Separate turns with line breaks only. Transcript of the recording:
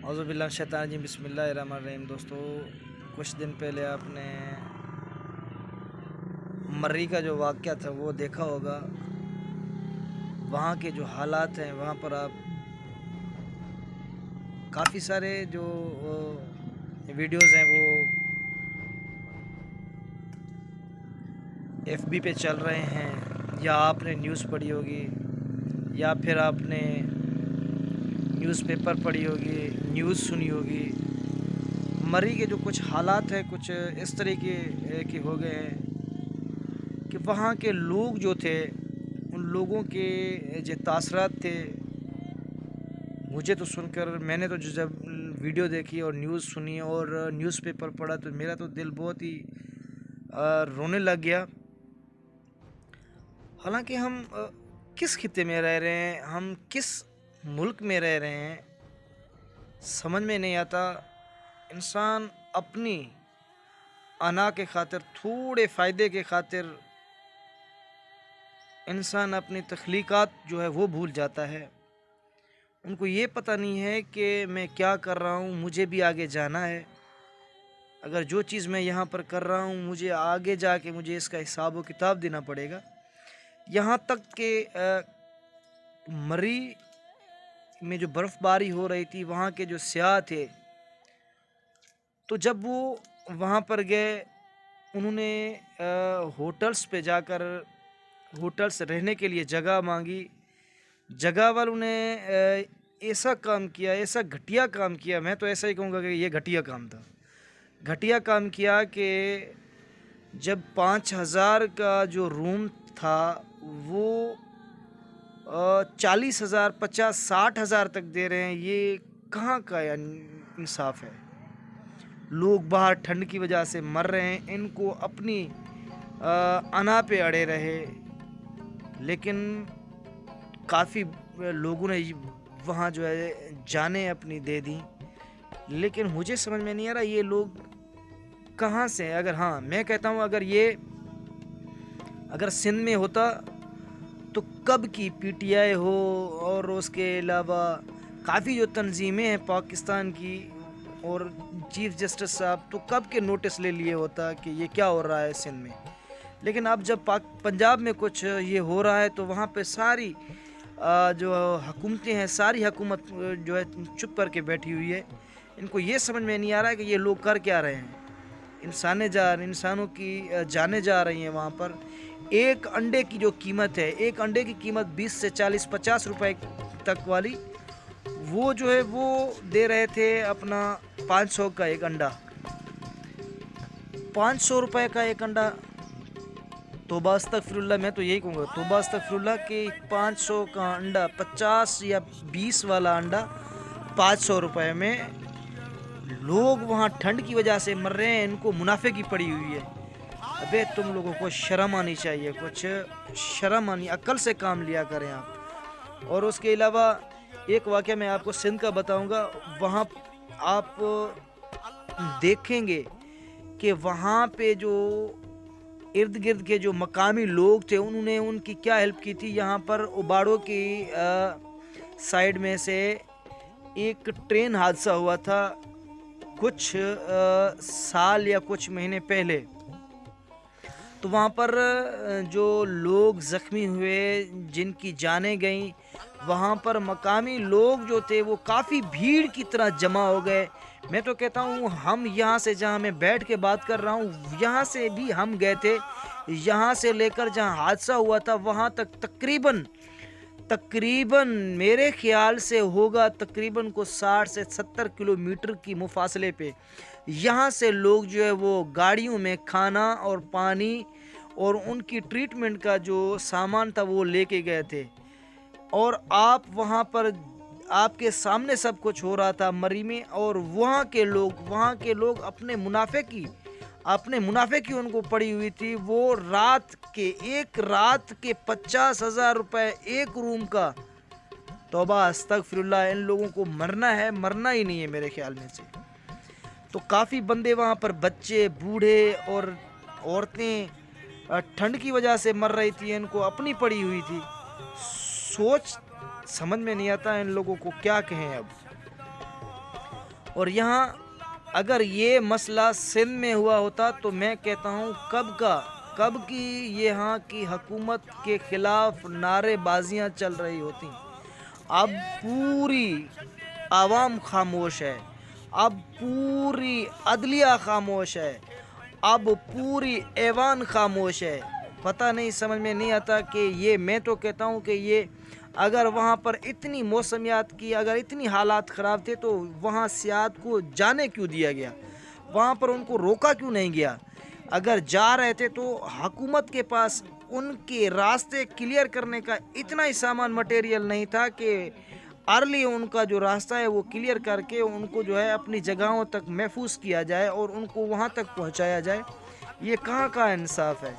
औज़ुबिल्लाहि शैतानिर्रजीम बिस्मिल्लाहिर्रहमानिर्रहीम। दोस्तों, कुछ दिन पहले आपने मर्री का जो वाक़या था वो देखा होगा। वहाँ के जो हालात हैं, वहाँ पर आप काफ़ी सारे जो वीडियोज़ हैं वो FB पे चल रहे हैं, या आपने न्यूज़ पढ़ी होगी, या फिर आपने न्यूज़पेपर पढ़ी होगी, न्यूज़ सुनी होगी। मर्री के जो कुछ हालात हैं, कुछ इस तरीके के हो गए हैं कि वहाँ के लोग जो थे, उन लोगों के जो तासरात थे, मुझे तो सुनकर, मैंने तो जब वीडियो देखी और न्यूज़ सुनी और न्यूज़पेपर पढ़ा तो मेरा तो दिल बहुत ही रोने लग गया। हालांकि हम किस खित्ते में रह रहे हैं, हम किस मुल्क में रह रहे हैं, समझ में नहीं आता। इंसान अपनी अना के खातिर, थोड़े फ़ायदे के खातिर, इंसान अपनी तख्लीक़ात जो है वो भूल जाता है। उनको ये पता नहीं है कि मैं क्या कर रहा हूँ, मुझे भी आगे जाना है। अगर जो चीज़ मैं यहाँ पर कर रहा हूँ, मुझे आगे जाके मुझे इसका हिसाब व किताब देना पड़ेगा। यहाँ तक कि मर्री में जो बर्फ़बारी हो रही थी, वहाँ के जो सियाह थे, तो जब वो वहाँ पर गए, उन्होंने होटल्स पे जाकर होटल्स रहने के लिए जगह मांगी। जगह वालों ने ऐसा काम किया, ऐसा घटिया काम किया, मैं तो ऐसा ही कहूँगा कि ये घटिया काम था। घटिया काम किया कि जब 5,000 का जो रूम था वो 40,000, 50, 60,000 तक दे रहे हैं। ये कहाँ का इंसाफ है? लोग बाहर ठंड की वजह से मर रहे हैं, इनको अपनी अना पे अड़े रहे, लेकिन काफ़ी लोगों ने वहाँ जो है जानें अपनी दे दी। लेकिन मुझे समझ में नहीं आ रहा ये लोग कहाँ से हैं। अगर हाँ, मैं कहता हूँ अगर सिंध में होता तो कब की PTI हो और उसके अलावा काफ़ी जो तंजीमें हैं पाकिस्तान की और चीफ जस्टिस साहब, तो कब के नोटिस ले लिए होता कि ये क्या हो रहा है सिंध में। लेकिन अब जब पंजाब में कुछ ये हो रहा है तो वहाँ पे सारी जो हुकूमतें हैं, सारी हुकूमत जो है चुप करके बैठी हुई है। इनको ये समझ में नहीं आ रहा है कि ये लोग कर क्या रहे हैं। इंसानों की जानें जा रही हैं वहाँ पर। एक अंडे की जो कीमत है, एक अंडे की कीमत 20 से 40, 50 रुपए तक वाली, वो जो है वो दे रहे थे अपना 500 का एक अंडा। 500 रुपए का एक अंडा। तौबा अस्तगफिरुल्लाह, मैं तो यही कहूँगा, तौबा अस्तगफिरुल्लाह कि 500 का अंडा, 50 या 20 वाला अंडा 500 रुपए में। लोग वहाँ ठंड की वजह से मर रहे हैं, इनको मुनाफे की पड़ी हुई है। अबे तुम लोगों को शर्म आनी चाहिए, कुछ शर्म आनी, अक्ल से काम लिया करें आप। और उसके अलावा एक वाक़या मैं आपको सिंध का बताऊंगा। वहाँ आप देखेंगे कि वहाँ पे जो इर्द गिर्द के जो मकामी लोग थे, उन्होंने उनकी क्या हेल्प की थी। यहाँ पर उबाड़ो की साइड में से एक ट्रेन हादसा हुआ था कुछ साल या कुछ महीने पहले। तो वहाँ पर जो लोग ज़ख्मी हुए, जिनकी जानें गईं, वहाँ पर मकामी लोग जो थे वो काफ़ी भीड़ की तरह जमा हो गए। मैं तो कहता हूँ, हम यहाँ से, जहाँ मैं बैठ के बात कर रहा हूँ, यहाँ से भी हम गए थे। यहाँ से लेकर जहाँ हादसा हुआ था वहाँ तक तकरीबन मेरे ख्याल से होगा तकरीबन को 60 से 70 किलोमीटर की मुफासले पे। यहाँ से लोग जो है वो गाड़ियों में खाना और पानी और उनकी ट्रीटमेंट का जो सामान था वो लेके गए थे। और आप वहाँ पर, आपके सामने सब कुछ हो रहा था मर्री में। और वहाँ के लोग अपने मुनाफे की उनको पड़ी हुई थी। वो एक रात के 50,000 रुपए एक रूम का। तौबा अस्तगफिरुल्लाह, इन लोगों को मरना है, मरना ही नहीं है मेरे ख्याल में से। तो काफ़ी बंदे वहाँ पर, बच्चे, बूढ़े और औरतें ठंड की वजह से मर रही थी, इनको अपनी पड़ी हुई थी। सोच समझ में नहीं आता इन लोगों को क्या कहें अब। اور یہاں اگر یہ مسئلہ سندھ میں ہوا ہوتا تو میں کہتا ہوں کب کی یہاں کی حکومت کے خلاف نعرے بازیاں چل رہی ہوتی. اب پوری عوام خاموش ہے، اب پوری عدلیہ خاموش ہے، اب پوری ایوان خاموش ہے. پتہ نہیں، سمجھ میں نہیں آتا کہ یہ، میں تو کہتا ہوں کہ یہ اگر وہاں پر اتنی موسمیات کی، اگر اتنی حالات خراب تھے تو وہاں سیاحت کو جانے کیوں دیا گیا؟ وہاں پر ان کو روکا کیوں نہیں گیا؟ اگر جا رہے تھے تو حکومت کے پاس ان کے راستے کلیئر کرنے کا اتنا ہی سامان مٹیریل نہیں تھا کہ ارلی ان کا جو راستہ ہے وہ کلیئر کر کے ان کو جو ہے اپنی جگہوں تک محفوظ کیا جائے اور ان کو وہاں تک پہنچایا جائے. یہ کہاں کا انصاف ہے؟